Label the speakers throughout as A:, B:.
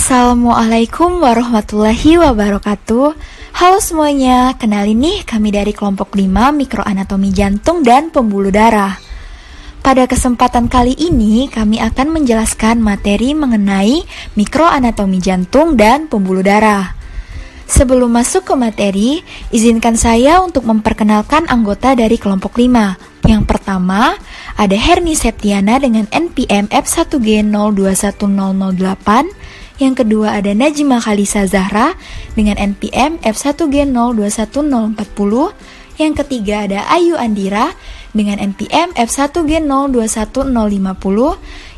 A: Assalamualaikum warahmatullahi wabarakatuh. Halo semuanya, kenalin nih kami dari kelompok 5 mikroanatomi jantung dan pembuluh darah. Pada kesempatan kali ini kami akan menjelaskan materi mengenai mikroanatomi jantung dan pembuluh darah. Sebelum masuk ke materi, izinkan saya untuk memperkenalkan anggota dari kelompok 5. Yang pertama, ada Herni Septiana dengan NPM F1G021008. Yang kedua ada Najma Khalisa Zahra dengan NPM F1G021040. Yang ketiga ada Ayu Andira dengan NPM F1G021050.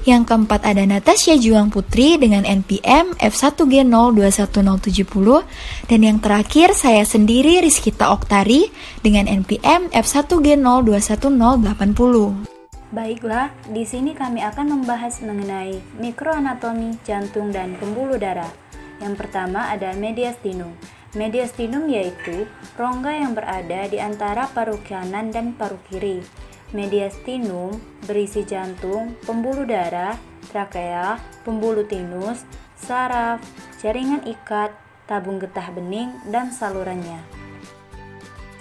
A: Yang keempat ada Natasha Juang Putri dengan NPM F1G021070. Dan yang terakhir saya sendiri Rizkita Oktari dengan NPM F1G021080.
B: Baiklah, di sini kami akan membahas mengenai mikroanatomi jantung dan pembuluh darah. Yang pertama ada mediastinum. Mediastinum yaitu rongga yang berada di antara paru kanan dan paru kiri. Mediastinum berisi jantung, pembuluh darah, trakea, pembuluh tinus, saraf, jaringan ikat, tabung getah bening, dan salurannya.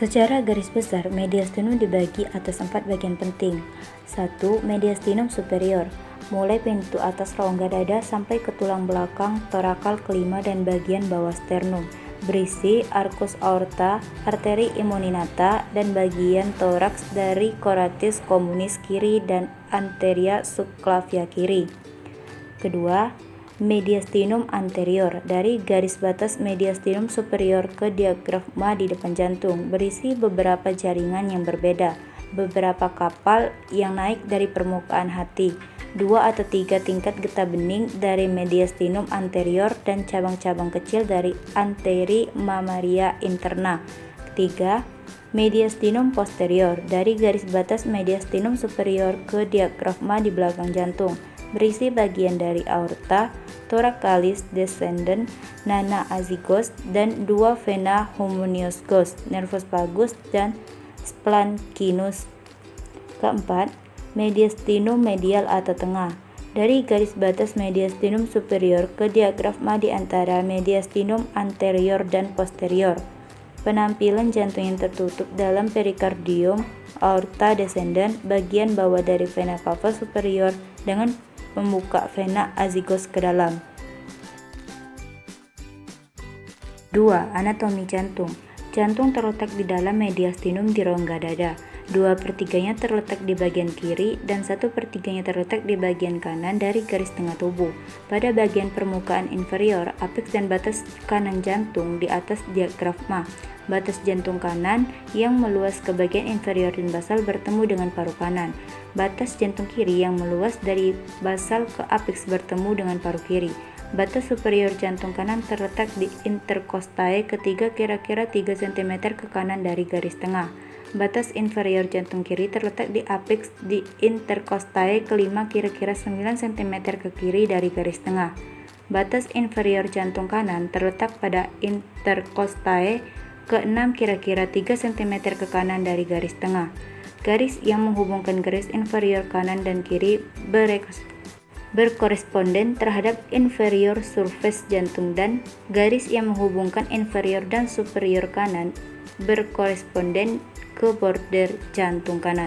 B: Secara garis besar, mediastinum dibagi atas 4 bagian penting. 1. Mediastinum superior, mulai pintu atas rongga dada sampai ke tulang belakang, torakal kelima dan bagian bawah sternum. Berisi arcus aorta, arteri immoninata, dan bagian toraks dari chorotis communis kiri dan anteria subclavia kiri. Kedua, mediastinum anterior, dari garis batas mediastinum superior ke diafragma di depan jantung, berisi beberapa jaringan yang berbeda, beberapa kapal yang naik dari permukaan hati, 2 atau 3 tingkat getah bening dari mediastinum anterior, dan cabang-cabang kecil dari anteri mammaria interna. Ketiga, mediastinum posterior, dari garis batas mediastinum superior ke diafragma di belakang jantung, berisi bagian dari aorta, thoracalis descendens, nana azygos, dan 2 vena homoniosgos, nervus vagus dan splanchnius. Keempat, mediastinum medial atau tengah, dari garis batas mediastinum superior ke diafragma di antara mediastinum anterior dan posterior. Penampilan jantung yang tertutup dalam perikardium, aorta descendens, bagian bawah dari vena cava superior dengan membuka vena azygos ke dalam. 2. Anatomi jantung. Jantung terletak di dalam mediastinum di rongga dada. 2/3-nya terletak di bagian kiri dan 1/3-nya terletak di bagian kanan dari garis tengah tubuh. Pada bagian permukaan inferior, apeks dan batas kanan jantung di atas diafragma. Batas jantung kanan yang meluas ke bagian inferior dan basal bertemu dengan paru kanan. Batas jantung kiri yang meluas dari basal ke apeks bertemu dengan paru kiri. Batas superior jantung kanan terletak di intercostae ketiga kira-kira 3 cm ke kanan dari garis tengah. Batas inferior jantung kiri terletak di apeks di intercostae kelima kira-kira 9 cm ke kiri dari garis tengah. Batas inferior jantung kanan terletak pada intercostae ke-6 kira-kira 3 cm ke kanan dari garis tengah. Garis yang menghubungkan garis inferior kanan dan kiri berkoresponden terhadap inferior surface jantung, dan garis yang menghubungkan inferior dan superior kanan berkoresponden ke border jantung kanan.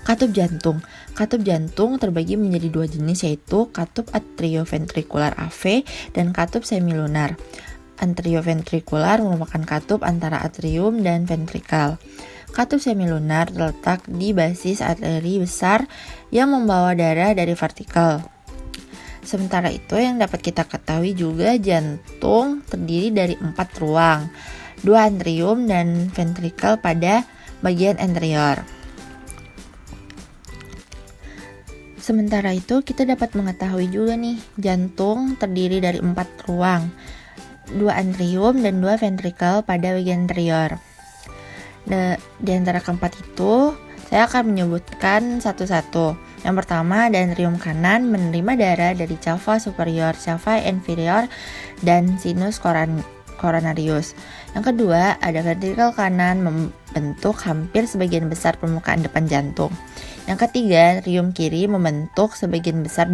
C: Katup jantung. Katup jantung terbagi menjadi 2 jenis, yaitu katup atrioventrikular AV dan katup semilunar. Atrioventrikular merupakan katup antara atrium dan ventrikal. Katup semilunar terletak di basis arteri besar yang membawa darah dari vertikal. Sementara itu, yang dapat kita ketahui juga, jantung terdiri dari 4 ruang, 2 atrium dan ventrikal pada bagian anterior. Sementara itu, kita dapat mengetahui juga nih, jantung terdiri dari 4 ruang, 2 atrium dan 2 ventrikal pada bagian anterior. Di antara keempat itu, saya akan menyebutkan satu-satu. Yang pertama, ada atrium kanan menerima darah dari cava superior, cava inferior, dan sinus coronarius. Yang kedua, ada ventrikal kanan membentuk hampir sebagian besar permukaan depan jantung. Yang ketiga, rium kiri membentuk sebagian besar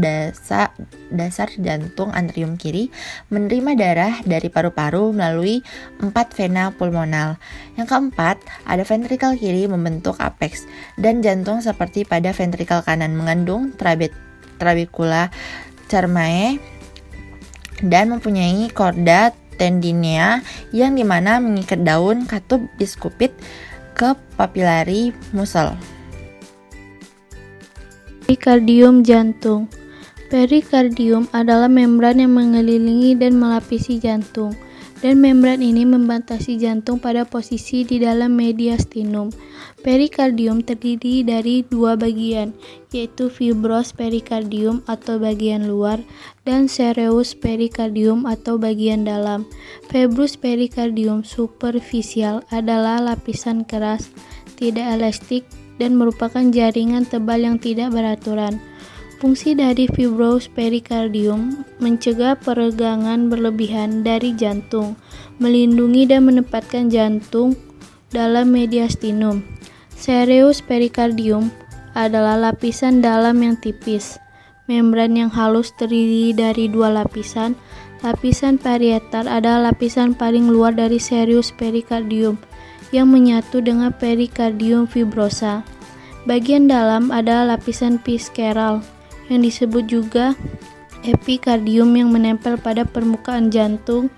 C: dasar jantung atrium kiri, menerima darah dari paru-paru melalui 4 vena pulmonal. Yang keempat, ada ventrikel kiri membentuk apeks, dan jantung seperti pada ventrikel kanan mengandung trabecula cermae dan mempunyai chorda tendinea yang dimana mengikat daun katup biskupit ke papillary muscle.
D: Perikardium jantung. Perikardium adalah membran yang mengelilingi dan melapisi jantung, dan membran ini membatasi jantung pada posisi di dalam mediastinum. Perikardium terdiri dari dua bagian, yaitu fibrous perikardium atau bagian luar dan serous perikardium atau bagian dalam. Fibrous perikardium superficial adalah lapisan keras, tidak elastik, dan merupakan jaringan tebal yang tidak beraturan. Fungsi dari fibrous perikardium mencegah peregangan berlebihan dari jantung, melindungi dan menempatkan jantung dalam mediastinum. Serous perikardium adalah lapisan dalam yang tipis. Membran yang halus terdiri dari dua lapisan. Lapisan parietal adalah lapisan paling luar dari serous perikardium yang menyatu dengan perikardium fibrosa. Bagian dalam adalah lapisan visceral yang disebut juga epikardium yang menempel pada permukaan jantung.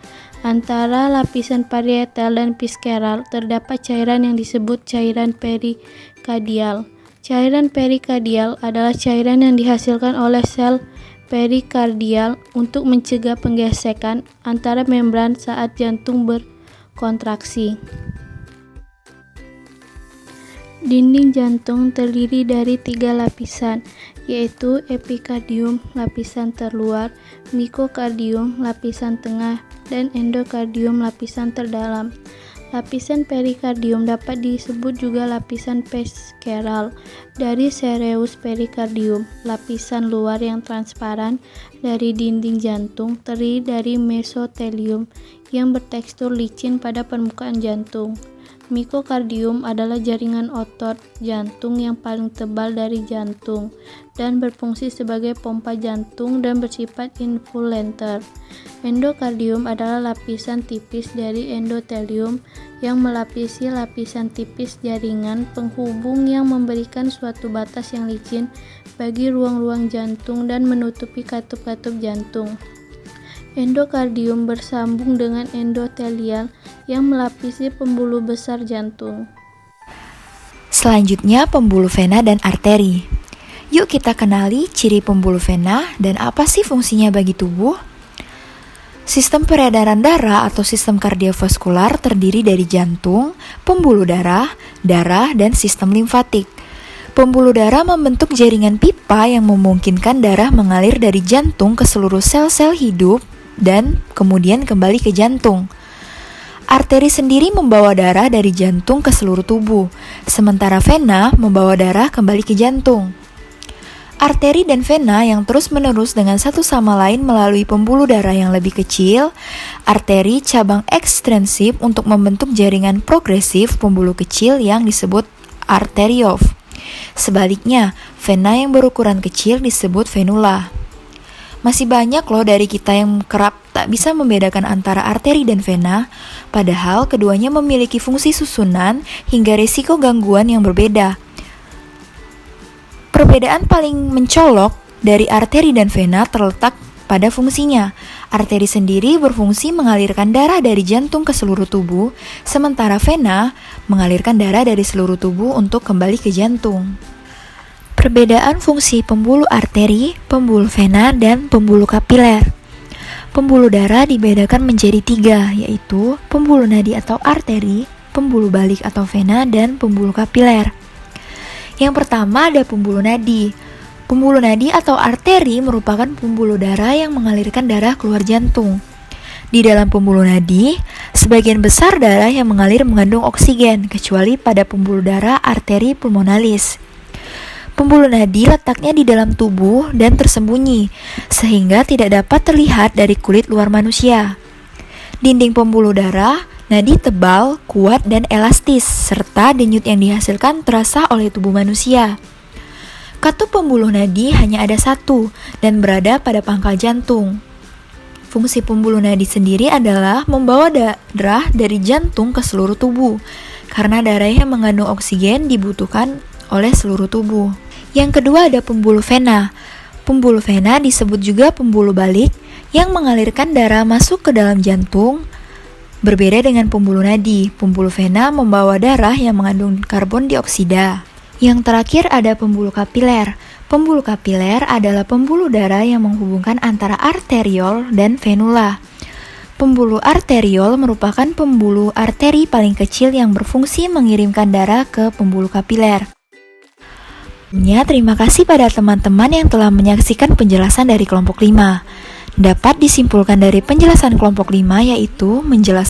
D: Antara lapisan parietal dan visceral terdapat cairan yang disebut cairan perikardial. Cairan perikardial adalah cairan yang dihasilkan oleh sel perikardial untuk mencegah penggesekan antara membran saat jantung berkontraksi. Dinding jantung terdiri dari 3 lapisan, yaitu epikardium lapisan terluar, myokardium lapisan tengah, dan endokardium lapisan terdalam. Lapisan perikardium dapat disebut juga lapisan visceral dari serous perikardium. Lapisan luar yang transparan dari dinding jantung terdiri dari mesotelium yang bertekstur licin pada permukaan jantung. Myokardium adalah jaringan otot jantung yang paling tebal dari jantung dan berfungsi sebagai pompa jantung dan bersifat involuntar. Endokardium adalah lapisan tipis dari endotelium yang melapisi lapisan tipis jaringan penghubung yang memberikan suatu batas yang licin bagi ruang-ruang jantung dan menutupi katup-katup jantung. Endokardium bersambung dengan endotelial yang melapisi pembuluh besar jantung.
A: Selanjutnya, pembuluh vena dan arteri. Yuk kita kenali ciri pembuluh vena dan apa sih fungsinya bagi tubuh. Sistem peredaran darah atau sistem kardiovaskular terdiri dari jantung, pembuluh darah, dan sistem limfatik. Pembuluh darah membentuk jaringan pipa yang memungkinkan darah mengalir dari jantung ke seluruh sel-sel hidup dan kemudian kembali ke jantung. Arteri sendiri membawa darah dari jantung ke seluruh tubuh, sementara vena membawa darah kembali ke jantung. Arteri dan vena yang terus-menerus dengan satu sama lain melalui pembuluh darah yang lebih kecil, arteri cabang ekstensif untuk membentuk jaringan progresif pembuluh kecil yang disebut arteriov. Sebaliknya, vena yang berukuran kecil disebut venula. Masih banyak loh dari kita yang kerap tak bisa membedakan antara arteri dan vena, padahal keduanya memiliki fungsi susunan hingga risiko gangguan yang berbeda. Perbedaan paling mencolok dari arteri dan vena terletak pada fungsinya. Arteri sendiri berfungsi mengalirkan darah dari jantung ke seluruh tubuh, sementara vena mengalirkan darah dari seluruh tubuh untuk kembali ke jantung. Perbedaan fungsi pembuluh arteri, pembuluh vena, dan pembuluh kapiler. Pembuluh darah dibedakan menjadi 3, yaitu pembuluh nadi atau arteri, pembuluh balik atau vena, dan pembuluh kapiler. Yang pertama ada pembuluh nadi. Pembuluh nadi atau arteri merupakan pembuluh darah yang mengalirkan darah keluar jantung. Di dalam pembuluh nadi, sebagian besar darah yang mengalir mengandung oksigen, kecuali pada pembuluh darah arteri pulmonalis. Pembuluh nadi letaknya di dalam tubuh dan tersembunyi, sehingga tidak dapat terlihat dari kulit luar manusia. Dinding pembuluh darah, nadi tebal, kuat, dan elastis, serta denyut yang dihasilkan terasa oleh tubuh manusia. Katup pembuluh nadi hanya ada satu dan berada pada pangkal jantung. Fungsi pembuluh nadi sendiri adalah membawa darah dari jantung ke seluruh tubuh, karena darah yang mengandung oksigen dibutuhkan oleh seluruh tubuh. Yang kedua ada pembuluh vena. Pembuluh vena disebut juga pembuluh balik yang mengalirkan darah masuk ke dalam jantung. Berbeda dengan pembuluh nadi, pembuluh vena membawa darah yang mengandung karbon dioksida. Yang terakhir ada pembuluh kapiler. Pembuluh kapiler adalah pembuluh darah yang menghubungkan antara arteriol dan venula. Pembuluh arteriol merupakan pembuluh arteri paling kecil yang berfungsi mengirimkan darah ke pembuluh kapiler. Terima kasih pada teman-teman yang telah menyaksikan penjelasan dari kelompok 5. Dapat disimpulkan dari penjelasan kelompok 5 yaitu menjelaskan